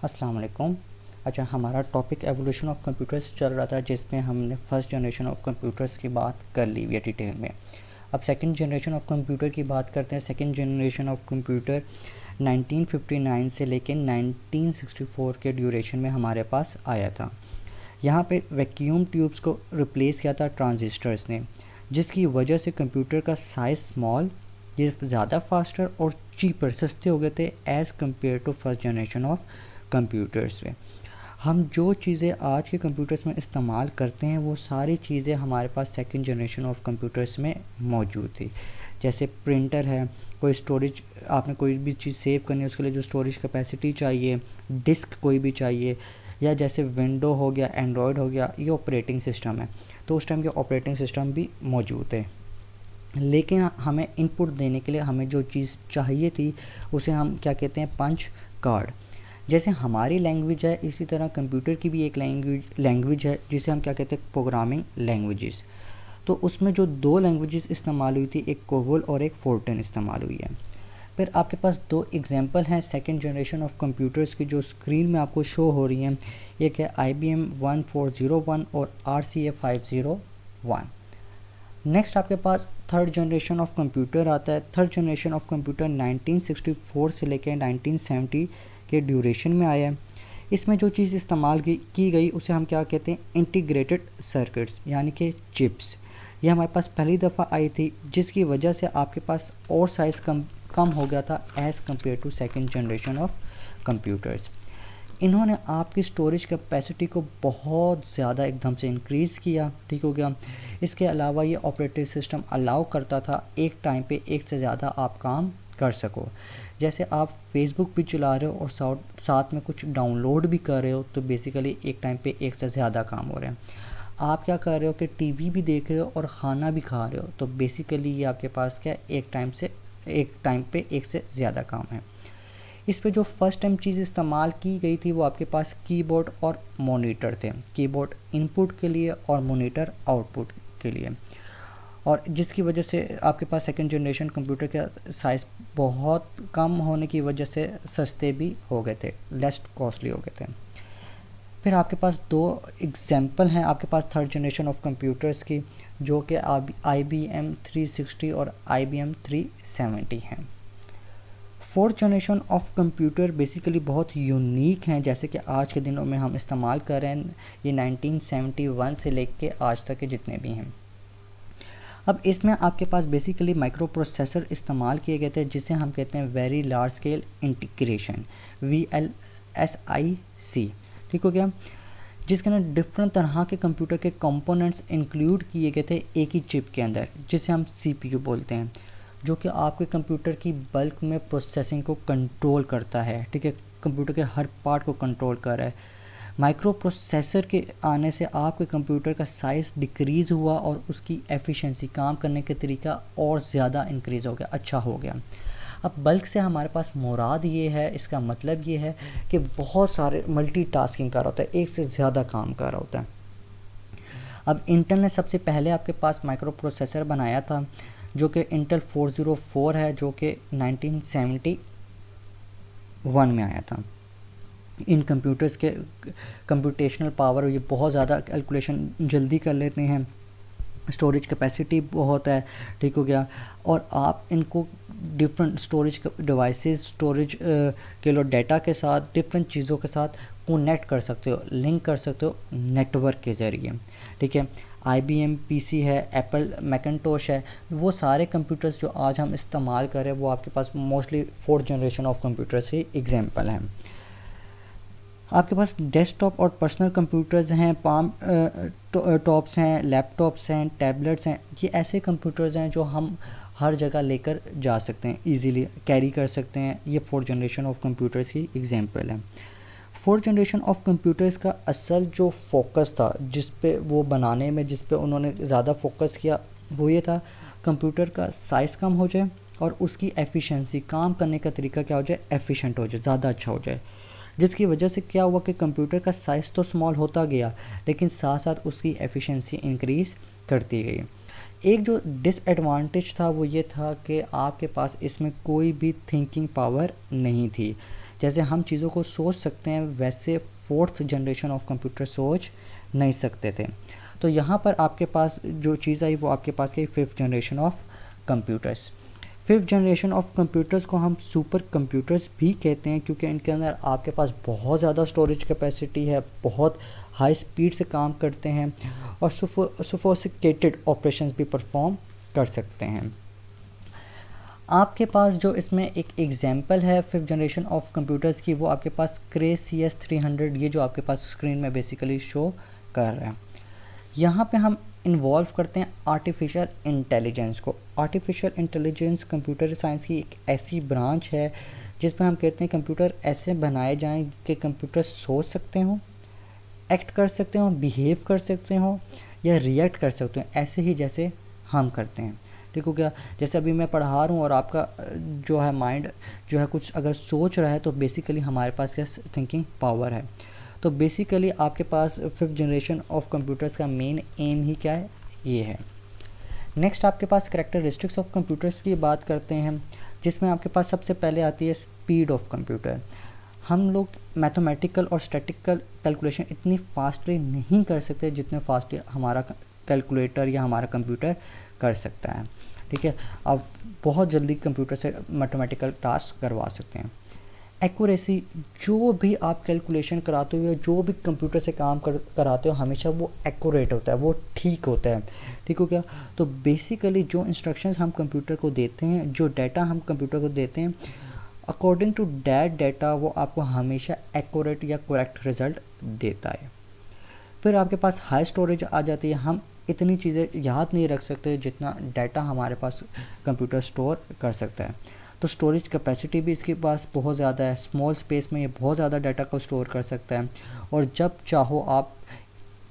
अस्सलाम वालेकुम। अच्छा, हमारा टॉपिक एवोल्यूशन ऑफ कंप्यूटर्स चल रहा था, जिसमें हमने फर्स्ट जनरेशन ऑफ कंप्यूटर्स की बात कर ली हुई है डिटेल में। अब सेकंड जनरेशन ऑफ कंप्यूटर की बात करते हैं। सेकंड जनरेशन ऑफ कंप्यूटर 1959 से लेकर 1964 के ड्यूरेशन में हमारे पास आया था। यहाँ पे वैक्यूम ट्यूब्स को रिप्लेस किया था ट्रांजिस्टर्स ने, जिसकी वजह से कंप्यूटर का साइज़ स्मॉल, ये ज़्यादा फास्टर और चीपर सस्ते हो गए थे as compare to first generation of computers में। हम जो चीज़ें आज के कंप्यूटर्स में इस्तेमाल करते हैं वो सारी चीज़ें हमारे पास सेकंड जनरेशन ऑफ कंप्यूटर्स में मौजूद थी। जैसे प्रिंटर है, कोई स्टोरेज, आपने कोई भी चीज़ सेव करनी है उसके लिए जो स्टोरेज कैपेसिटी चाहिए, डिस्क कोई भी चाहिए, या जैसे विंडो हो गया, एंड्रॉयड हो गया, ये ऑपरेटिंग सिस्टम है, तो उस टाइम के ऑपरेटिंग सिस्टम भी मौजूद है। लेकिन हमें इनपुट देने के लिए हमें जो चीज़ चाहिए थी उसे हम क्या कहते हैं, पंच कार्ड। जैसे हमारी लैंग्वेज है, इसी तरह कंप्यूटर की भी एक लैंग्वेज है जिसे हम क्या कहते हैं, प्रोग्रामिंग लैंग्वेजेस। तो उसमें जो दो लैंग्वेजेस इस्तेमाल हुई थी, एक कोबोल और एक फोर्टन इस्तेमाल हुई है। फिर आपके पास दो एग्जांपल हैं सेकंड जनरेशन ऑफ कंप्यूटर्स की जो स्क्रीन में आपको शो हो रही हैं। एक है IBM 1401 और RCA 501। नेक्स्ट आपके पास थर्ड जनरेशन ऑफ कंप्यूटर आता है। थर्ड जनरेशन ऑफ कंप्यूटर 1964 से लेकर 1970 के ड्यूरेशन में आया है। इसमें जो चीज़ इस्तेमाल की गई उसे हम क्या कहते हैं, इंटीग्रेटेड सर्किट्स, यानी कि चिप्स। ये हमारे पास पहली दफ़ा आई थी, जिसकी वजह से आपके पास और साइज़ कम हो गया था as compare to second generation of computers. इन्होंने आपकी स्टोरेज कैपेसिटी को बहुत ज़्यादा एकदम से इंक्रीज़ किया, ठीक हो गया। इसके अलावा ये ऑपरेटिंग सिस्टम अलाउ करता था एक टाइम पे एक से ज़्यादा आप काम कर सको। जैसे आप फेसबुक भी चला रहे हो और साथ में कुछ डाउनलोड भी कर रहे हो, तो बेसिकली एक टाइम पे एक से ज़्यादा काम हो रहे हैं। आप क्या कर रहे हो कि टीवी भी देख रहे हो और ख़ाना भी खा रहे हो, तो बेसिकली ये आपके पास क्या एक टाइम पे एक से ज़्यादा काम है। इस पे जो फर्स्ट टाइम चीज़ इस्तेमाल की गई थी वो आपके पास कीबोर्ड और मॉनिटर थे। कीबोर्ड इनपुट के लिए और मॉनिटर आउटपुट के लिए, और जिसकी वजह से आपके पास सेकंड जनरेशन कंप्यूटर का साइज़ बहुत कम होने की वजह से सस्ते भी हो गए थे, लेस कॉस्टली हो गए थे। फिर आपके पास दो एग्जांपल हैं आपके पास थर्ड जनरेशन ऑफ कंप्यूटर्स की, जो कि IBM 360 और IBM 370 हैं। Fourth generation of computer basically बहुत यूनिक हैं, जैसे कि आज के दिनों में हम इस्तेमाल कर रहे हैं। ये 1971 से लेके आज तक के जितने भी हैं। अब इसमें आपके पास बेसिकली माइक्रो प्रोसेसर इस्तेमाल किए गए थे, जिसे हम कहते हैं very large scale integration, VLSI, ठीक हो गया। जिसके अंदर डिफरेंट तरह के कंप्यूटर के कंपोनेंट्स इंक्लूड किए गए थे एक ही चिप के अंदर, जिसे हम CPU बोलते हैं, जो कि आपके कंप्यूटर की बल्क में प्रोसेसिंग को कंट्रोल करता है, ठीक है। कंप्यूटर के हर पार्ट को कंट्रोल कर रहा है। माइक्रो प्रोसेसर के आने से आपके कंप्यूटर का साइज़ डिक्रीज़ हुआ और उसकी एफिशिएंसी, काम करने का तरीका और ज़्यादा इंक्रीज़ हो गया, अच्छा हो गया। अब बल्क से हमारे पास मुराद ये है, इसका मतलब ये है कि बहुत सारे मल्टीटास्किंग कर रहा होता है, एक से ज़्यादा काम कर रहा होता है। अब इंटेल ने सबसे पहले आपके पास माइक्रो प्रोसेसर बनाया था, जो कि इंटेल 404 है, जो कि 1971 में आया था। इन कंप्यूटर्स के कंप्यूटेशनल पावर, ये बहुत ज़्यादा कैलकुलेशन जल्दी कर लेते हैं, स्टोरेज कैपेसिटी बहुत है, ठीक हो गया। और आप इनको डिफरेंट स्टोरेज डिवाइसेस, स्टोरेज के लो डाटा के साथ, डिफरेंट चीज़ों के साथ कनेक्ट कर सकते हो, लिंक कर सकते हो नेटवर्क के ज़रिए, ठीक है। IBM PC है, एप्पल मैकिन्टोश है, वो सारे कंप्यूटर्स जो आज हम इस्तेमाल कर रहे हैं वो आपके पास mostly fourth generation of computers ही एग्जांपल हैं। आपके पास डेस्कटॉप और पर्सनल कंप्यूटर्स हैं, पाम टॉप्स हैं, लैपटॉप्स हैं, टैबलेट्स हैं। ये ऐसे कंप्यूटर्स हैं जो हम हर जगह लेकर जा सकते हैं, इजीली कैरी कर सकते हैं। ये फोर्थ जनरेशन ऑफ कंप्यूटर्स की एग्जांपल है। फोर्थ जनरेशन ऑफ कंप्यूटर्स का असल जो फोकस था, जिस पे वो बनाने में, जिस पे उन्होंने ज़्यादा फोकस किया, वो ये था कंप्यूटर का साइज़ कम हो जाए और उसकी एफिशिएंसी, काम करने का तरीका क्या हो जाए, एफिशिएंट हो जाए, ज़्यादा अच्छा हो जाए। जिसकी वजह से क्या हुआ कि कंप्यूटर का साइज़ तो स्मॉल होता गया, लेकिन साथ साथ उसकी एफिशिएंसी इंक्रीज़ करती गई। एक जो डिसएडवांटेज था वो ये था कि आपके पास इसमें कोई भी थिंकिंग पावर नहीं थी। जैसे हम चीज़ों को सोच सकते हैं वैसे फोर्थ जनरेशन ऑफ कंप्यूटर सोच नहीं सकते थे। तो यहाँ पर आपके पास जो चीज़ आई वो आपके पास की fifth generation of computers. Fifth generation of computers को हम सुपर कंप्यूटर्स भी कहते हैं, क्योंकि इनके अंदर आपके पास बहुत ज़्यादा स्टोरेज कैपेसिटी है, बहुत हाई स्पीड से काम करते हैं और सोफिस्टिकेटेड ऑपरेशंस भी परफॉर्म कर सकते हैं। आपके पास जो इसमें एक एग्जांपल है फिफ्थ जनरेशन ऑफ कंप्यूटर्स की, वो आपके पास क्रे CS300, ये जो आपके पास स्क्रीन में बेसिकली शो कर रहा है। यहाँ पे हम इन्वॉल्व करते हैं आर्टिफिशियल इंटेलिजेंस को। आर्टिफिशियल इंटेलिजेंस कंप्यूटर साइंस की एक ऐसी ब्रांच है जिसमें हम कहते हैं कंप्यूटर ऐसे बनाए जाएं कि कंप्यूटर सोच सकते हों, एक्ट कर सकते हों, बिहेव कर सकते हों या रिएक्ट कर सकते हो ऐसे ही जैसे हम करते हैं। ठीक हो गया। जैसे अभी मैं पढ़ा रहा हूँ और आपका जो है माइंड जो है कुछ अगर सोच रहा है तो बेसिकली हमारे पास क्या थिंकिंग पावर है। तो बेसिकली आपके पास फिफ्थ जनरेशन ऑफ कंप्यूटर्स का मेन एम ही क्या है, ये है। नेक्स्ट आपके पास कैरेक्टरिस्टिक्स ऑफ कंप्यूटर्स की बात करते हैं, जिसमें आपके पास सबसे पहले आती है स्पीड ऑफ कंप्यूटर। हम लोग मैथमेटिकल और स्टैटिकल कैलकुलेशन इतनी फास्टली नहीं कर सकते जितने फास्टली हमारा कैलकुलेटर या हमारा कंप्यूटर कर सकता है। ठीक है, आप बहुत जल्दी कंप्यूटर से मैथमेटिकल टास्क करवा सकते हैं। एक्यूरेसी, जो भी आप कैलकुलेशन कराते हो या जो भी कंप्यूटर से काम कराते हो हमेशा वो एक्यूरेट होता है, वो ठीक होता है। ठीक हो गया। तो बेसिकली जो इंस्ट्रक्शंस हम कंप्यूटर को देते हैं, जो डाटा हम कंप्यूटर को देते हैं, अकॉर्डिंग टू दैट डाटा वो आपको हमेशा एक्यूरेट या करेक्ट रिज़ल्ट देता है। फिर आपके पास हाई स्टोरेज आ जाती है। हम इतनी चीज़ें याद नहीं रख सकते जितना डाटा हमारे पास कंप्यूटर स्टोर कर सकता है। तो स्टोरेज कैपेसिटी भी इसके पास बहुत ज़्यादा है। स्मॉल स्पेस में ये बहुत ज़्यादा डाटा को स्टोर कर सकता है और जब चाहो आप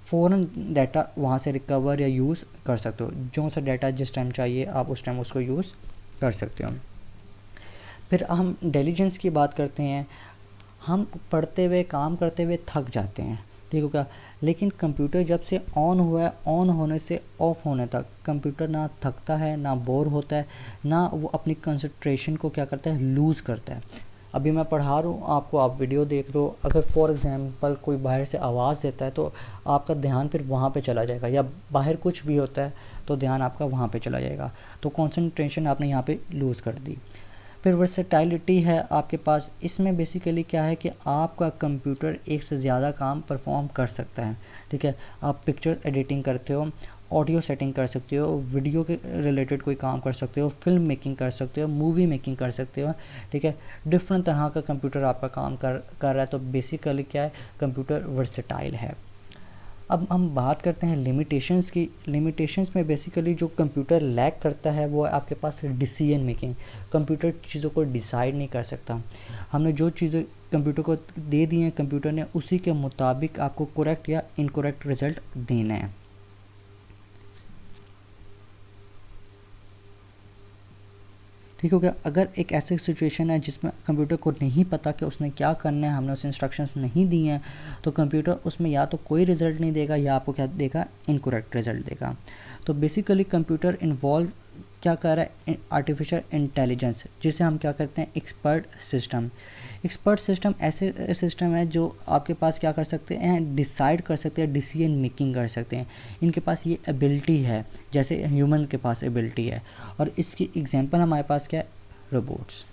फ़ौरन डाटा वहाँ से रिकवर या यूज़ कर सकते हो। जो सा डाटा जिस टाइम चाहिए आप उस टाइम उसको यूज़ कर सकते हो। फिर हम इंटेलिजेंस की बात करते हैं। हम पढ़ते हुए काम करते हुए थक जाते हैं, ठीक होगा, लेकिन कंप्यूटर जब से ऑन हुआ है, ऑन होने से ऑफ होने तक कंप्यूटर ना थकता है, ना बोर होता है, ना वो अपनी कंसंट्रेशन को क्या करता है, लूज़ करता है। अभी मैं पढ़ा रहा हूँ आपको, आप वीडियो देख रहे हो, अगर फॉर एग्जांपल कोई बाहर से आवाज़ देता है तो आपका ध्यान फिर वहाँ पे चला जाएगा, या बाहर कुछ भी होता है तो ध्यान आपका वहाँ पे चला जाएगा, तो कंसंट्रेशन आपने यहाँ पे लूज़ कर दी। फिर वर्सेटाइलिटी है आपके पास। इसमें बेसिकली क्या है कि आपका कंप्यूटर एक से ज़्यादा काम परफॉर्म कर सकता है। ठीक है, आप पिक्चर एडिटिंग करते हो, ऑडियो सेटिंग कर सकते हो, वीडियो के रिलेटेड कोई काम कर सकते हो, फिल्म मेकिंग कर सकते हो, मूवी मेकिंग कर सकते हो। ठीक है, डिफरेंट तरह का कंप्यूटर आपका काम कर रहा है। तो बेसिकली क्या है, कंप्यूटर वर्सेटाइल है। अब हम बात करते हैं लिमिटेशंस की। लिमिटेशंस में बेसिकली जो कंप्यूटर लैक करता है वो आपके पास डिसीजन मेकिंग। कंप्यूटर चीज़ों को डिसाइड नहीं कर सकता। हमने जो चीज़ें कंप्यूटर को दे दी हैं, कंप्यूटर ने उसी के मुताबिक आपको करेक्ट या इनकरेक्ट रिजल्ट देना है। ठीक हो गया। अगर एक ऐसी सिचुएशन है जिसमें कंप्यूटर को नहीं पता कि उसने क्या करना है, हमने उसे इंस्ट्रक्शंस नहीं दी हैं, तो कंप्यूटर उसमें या तो कोई रिज़ल्ट नहीं देगा या आपको क्या देगा, इनकरेक्ट रिज़ल्ट देगा। तो बेसिकली कंप्यूटर इन्वॉल्व क्या कर रहा है, आर्टिफिशियल इंटेलिजेंस, जिसे हम क्या करते हैं, एक्सपर्ट सिस्टम। एक्सपर्ट सिस्टम ऐसे सिस्टम है जो आपके पास क्या कर सकते हैं, डिसाइड कर सकते हैं, डिसीजन मेकिंग कर सकते हैं। इनके पास ये एबिलिटी है जैसे ह्यूमन के पास एबिलिटी है। और इसकी एग्जांपल हमारे पास क्या है, रोबोट्स।